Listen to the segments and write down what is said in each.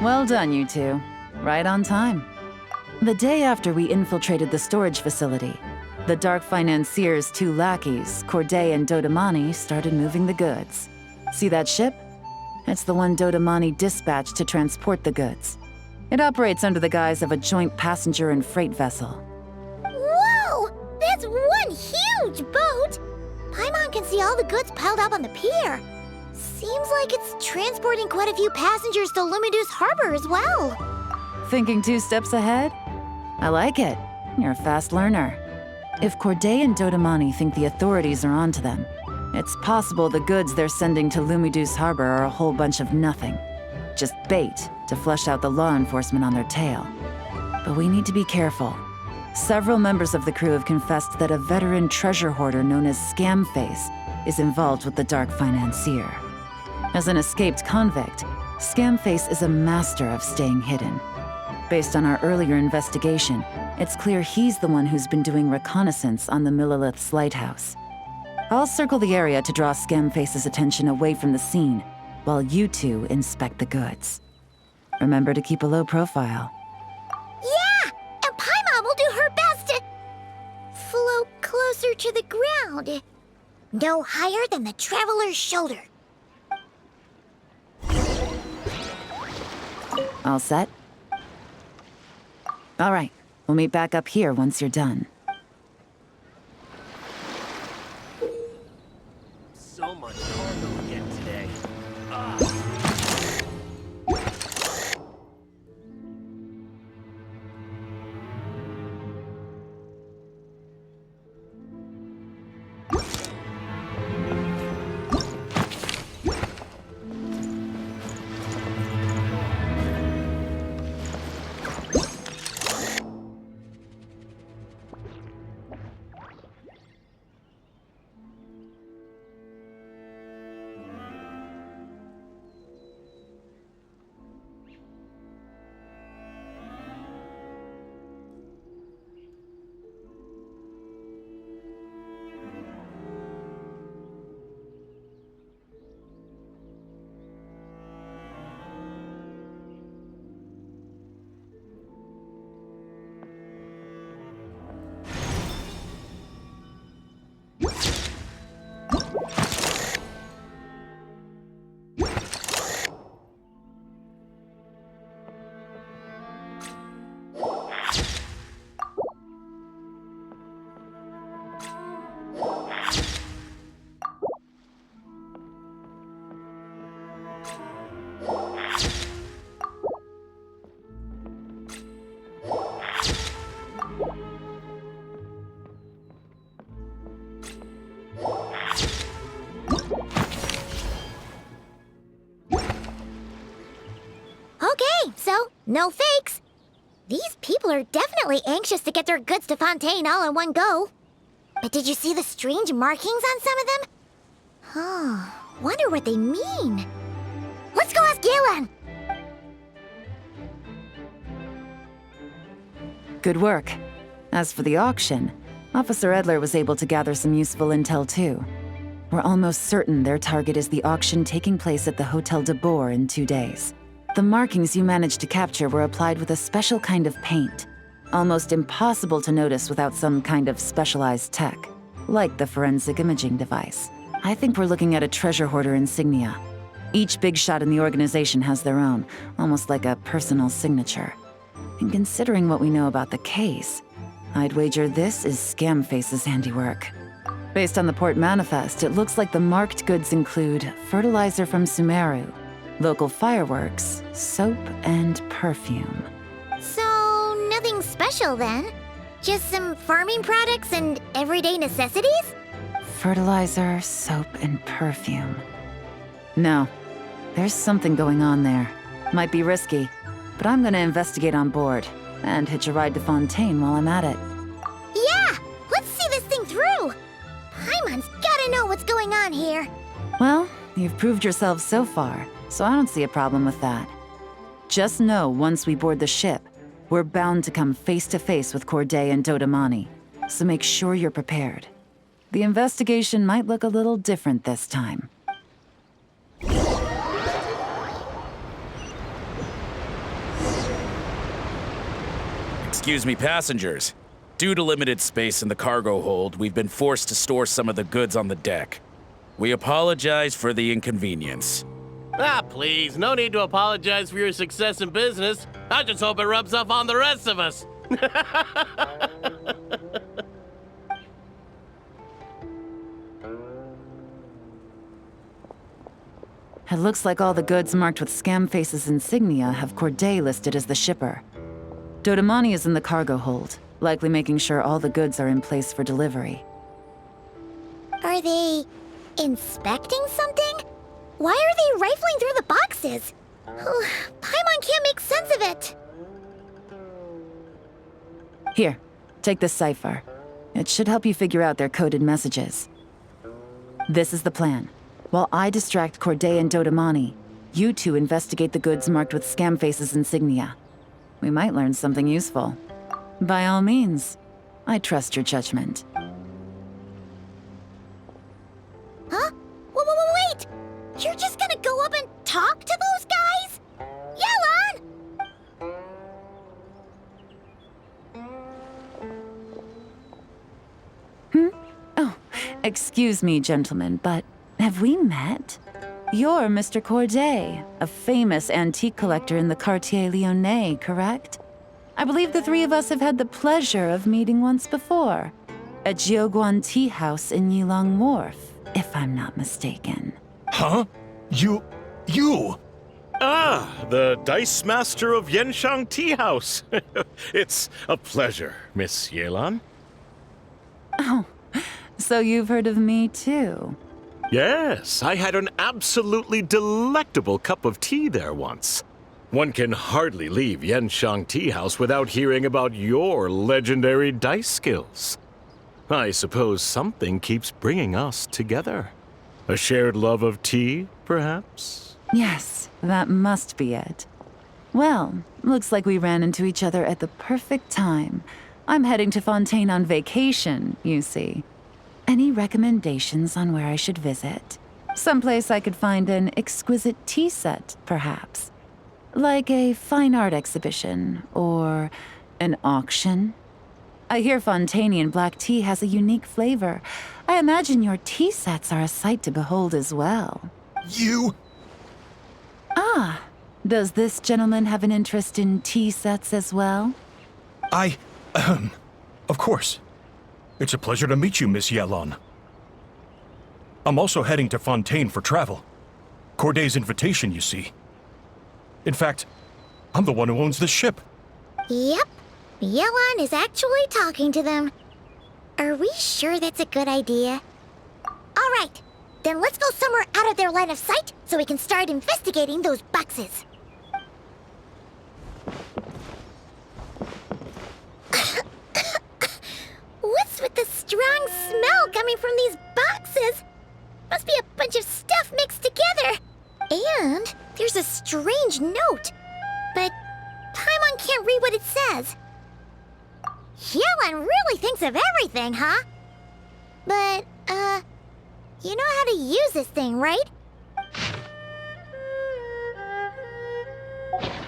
Well done, you two. Right on time. The day after we infiltrated the storage facility, the Dark Financier's two lackeys, Corday and Dodamani, started moving the goods. See that ship? It's the one Dodamani dispatched to transport the goods. It operates under the guise of a joint passenger and freight vessel. Whoa! That's one huge boat! Paimon can see all the goods piled up on the pier. Seems like it's transporting quite a few passengers to Lumidu's harbor as well. Thinking 2 steps ahead? I like it. You're a fast learner. If Corday and Dodamani think the authorities are onto them, it's possible the goods they're sending to Lumidu's harbor are a whole bunch of nothing. Just bait to flush out the law enforcement on their tail. But we need to be careful. Several members of the crew have confessed that a veteran treasure hoarder known as Scamface is involved with the Dark Financier. As an escaped convict, Scamface is a master of staying hidden. Based on our earlier investigation, it's clear he's the one who's been doing reconnaissance on the Millilith's lighthouse. I'll circle the area to draw Scamface's attention away from the scene, while you two inspect the goods. Remember to keep a low profile. Yeah! And Paimon will do her best to float closer to the ground. No higher than the traveler's shoulder. All set? All right, we'll meet back up here once you're done. So much cargo again today. Okay, so no fakes. These people are definitely anxious to get their goods to Fontaine all in one go. But did you see the strange markings on some of them? Oh, wonder what they mean. Let's go ask Galen! Good work. As for the auction, Officer Edler was able to gather some useful intel too. We're almost certain their target is the auction taking place at the Hotel de Boer in 2 days. The markings you managed to capture were applied with a special kind of paint, almost impossible to notice without some kind of specialized tech, like the forensic imaging device. I think we're looking at a treasure hoarder insignia. Each big shot in the organization has their own, almost like a personal signature. And considering what we know about the case, I'd wager this is Scamface's handiwork. Based on the port manifest, it looks like the marked goods include fertilizer from Sumeru, local fireworks, soap, and perfume. So, nothing special then? Just some farming products and everyday necessities? Fertilizer, soap, and perfume. No, there's something going on there. Might be risky, but I'm gonna investigate on board and hitch a ride to Fontaine while I'm at it. Yeah! Let's see this thing through! Paimon's gotta know what's going on here. Well, you've proved yourselves so far, so I don't see a problem with that. Just know once we board the ship, we're bound to come face to face with Corday and Dodamani, so make sure you're prepared. The investigation might look a little different this time. Excuse me, passengers. Due to limited space in the cargo hold, we've been forced to store some of the goods on the deck. We apologize for the inconvenience. Ah, please, no need to apologize for your success in business. I just hope it rubs off on the rest of us. It looks like all the goods marked with Scamface's insignia have Corday listed as the shipper. Dodamani is in the cargo hold, likely making sure all the goods are in place for delivery. Are they inspecting something? Why are they rifling through the boxes? Paimon can't make sense of it. Here, take this cipher. It should help you figure out their coded messages. This is the plan. While I distract Corday and Dodamani, you two investigate the goods marked with Scamface's insignia. We might learn something useful. By all means, I trust your judgment. Huh? Wait! You're just gonna go up and talk to those guys? Yelan! Oh, excuse me, gentlemen, but have we met? You're Mr. Corday, a famous antique collector in the Quartier Lyonnais, correct? I believe the three of us have had the pleasure of meeting once before. At Jiuguan Tea House in Yilong Wharf, if I'm not mistaken. Huh? You... Ah, the Dice Master of Yenshang Tea House. It's a pleasure, Miss Yelan. Oh, so you've heard of me too? Yes, I had an absolutely delectable cup of tea there once. One can hardly leave Yenshang Tea House without hearing about your legendary dice skills. I suppose something keeps bringing us together. A shared love of tea, perhaps? Yes, that must be it. Well, looks like we ran into each other at the perfect time. I'm heading to Fontaine on vacation, you see. Any recommendations on where I should visit? Someplace I could find an exquisite tea set, perhaps. Like a fine art exhibition, or an auction. I hear Fontainian black tea has a unique flavor. I imagine your tea sets are a sight to behold as well. You... Ah, does this gentleman have an interest in tea sets as well? Of course. It's a pleasure to meet you, Miss Yelan. I'm also heading to Fontaine for travel. Corday's invitation, you see. In fact, I'm the one who owns the ship. Yep. Yelan is actually talking to them. Are we sure that's a good idea? All right. Then let's go somewhere out of their line of sight so we can start investigating those boxes. What's with the strong smell coming from these boxes? Must be a bunch of stuff mixed together. And there's a strange note. But Paimon can't read what it says. Yelan really thinks of everything, huh? But, you know how to use this thing, right?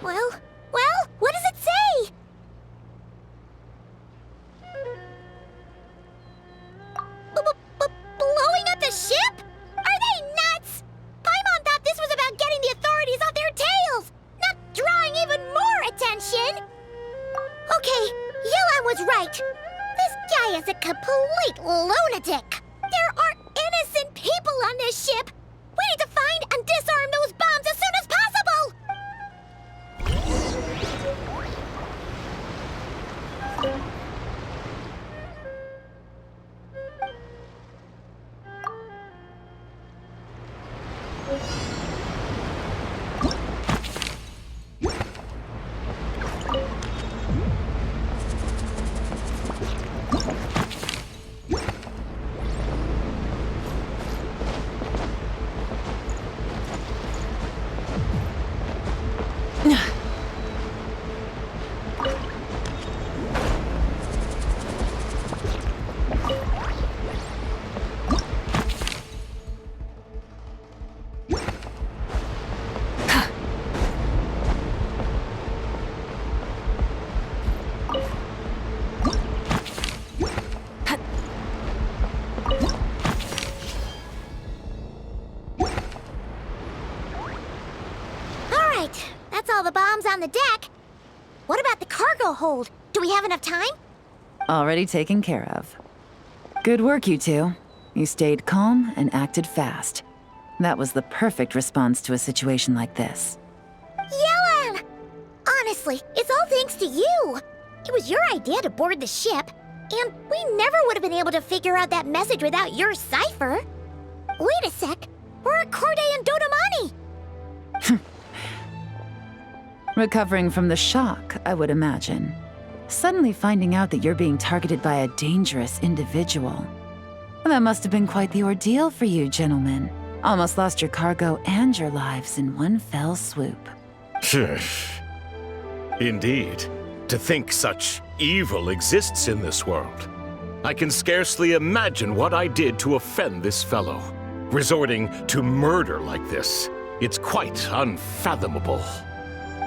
Well, what does it say? Blowing up the ship? Are they nuts? Paimon thought this was about getting the authorities off their tails, not drawing even more attention. Okay, Yelan was right. This guy is a complete lunatic. There are innocent people on this ship. We need to find and disarm those bombs as soon as possible. on the deck. What about the cargo hold? Do we have enough time? Already taken care of. Good work, you two. You stayed calm and acted fast. That was the perfect response to a situation like this. Yelan! Honestly, it's all thanks to you. It was your idea to board the ship, and we never would have been able to figure out that message without your cipher. Wait a sec. We're at Corday and Dodamani. Recovering from the shock, I would imagine. Suddenly finding out that you're being targeted by a dangerous individual. That must have been quite the ordeal for you, gentlemen. Almost lost your cargo and your lives in one fell swoop. Indeed. To think such evil exists in this world. I can scarcely imagine what I did to offend this fellow. Resorting to murder like this, it's quite unfathomable.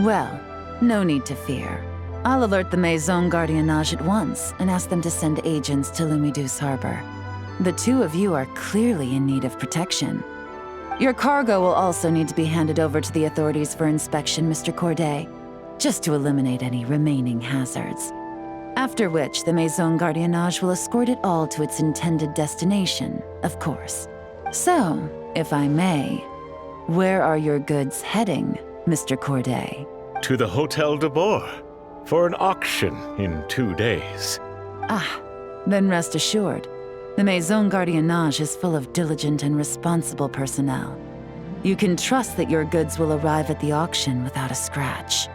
Well, no need to fear. I'll alert the Maison Gardiennage at once and ask them to send agents to Lumideus Harbor. The two of you are clearly in need of protection. Your cargo will also need to be handed over to the authorities for inspection, Mr. Corday, just to eliminate any remaining hazards. After which, the Maison Gardiennage will escort it all to its intended destination, of course. So, if I may, where are your goods heading, Mr. Corday? To the Hotel de Boer for an auction in 2 days. Ah, then rest assured. The Maison Gardiennage is full of diligent and responsible personnel. You can trust that your goods will arrive at the auction without a scratch.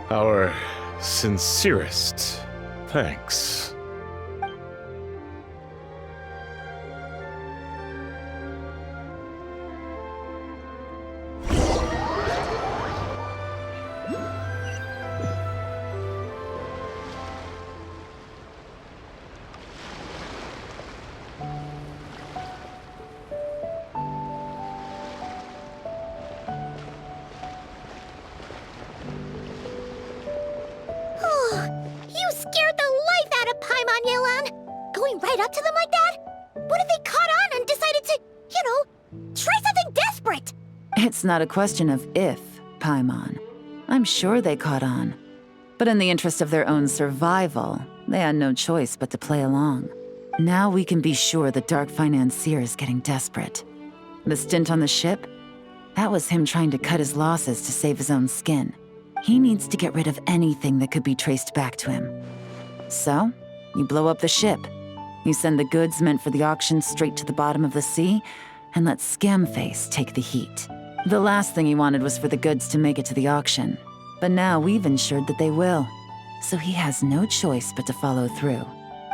Our sincerest thanks. You scared the life out of Paimon, Yelan. Going right up to them like that? What if they caught on and decided to, try something desperate? It's not a question of if, Paimon. I'm sure they caught on. But in the interest of their own survival, they had no choice but to play along. Now we can be sure the Dark Financier is getting desperate. The stint on the ship? That was him trying to cut his losses to save his own skin. He needs to get rid of anything that could be traced back to him. So, you blow up the ship. You send the goods meant for the auction straight to the bottom of the sea, and let Scamface take the heat. The last thing he wanted was for the goods to make it to the auction. But now we've ensured that they will. So he has no choice but to follow through.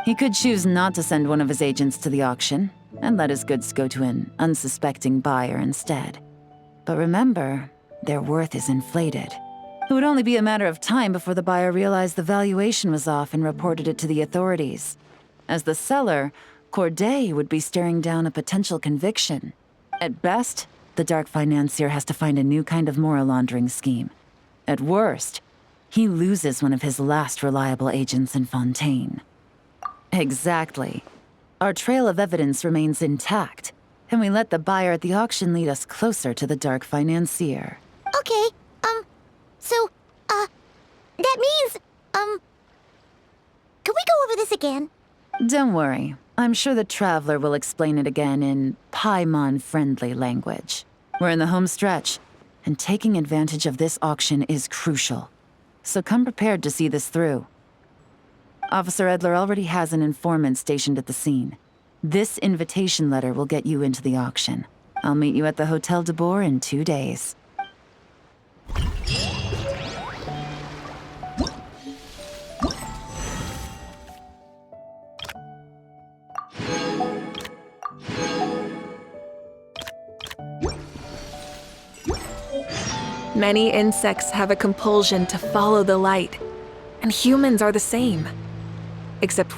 He could choose not to send one of his agents to the auction, and let his goods go to an unsuspecting buyer instead. But remember, their worth is inflated. It would only be a matter of time before the buyer realized the valuation was off and reported it to the authorities. As the seller, Corday would be staring down a potential conviction. At best, the Dark Financier has to find a new kind of money laundering scheme. At worst, he loses one of his last reliable agents in Fontaine. Exactly. Our trail of evidence remains intact, and we let the buyer at the auction lead us closer to the Dark Financier. Okay, that means, could we go over this again? Don't worry. I'm sure the Traveler will explain it again in Paimon-friendly language. We're in the home stretch, and taking advantage of this auction is crucial. So come prepared to see this through. Officer Edler already has an informant stationed at the scene. This invitation letter will get you into the auction. I'll meet you at the Hotel de Boer in 2 days. Many insects have a compulsion to follow the light, and humans are the same. Except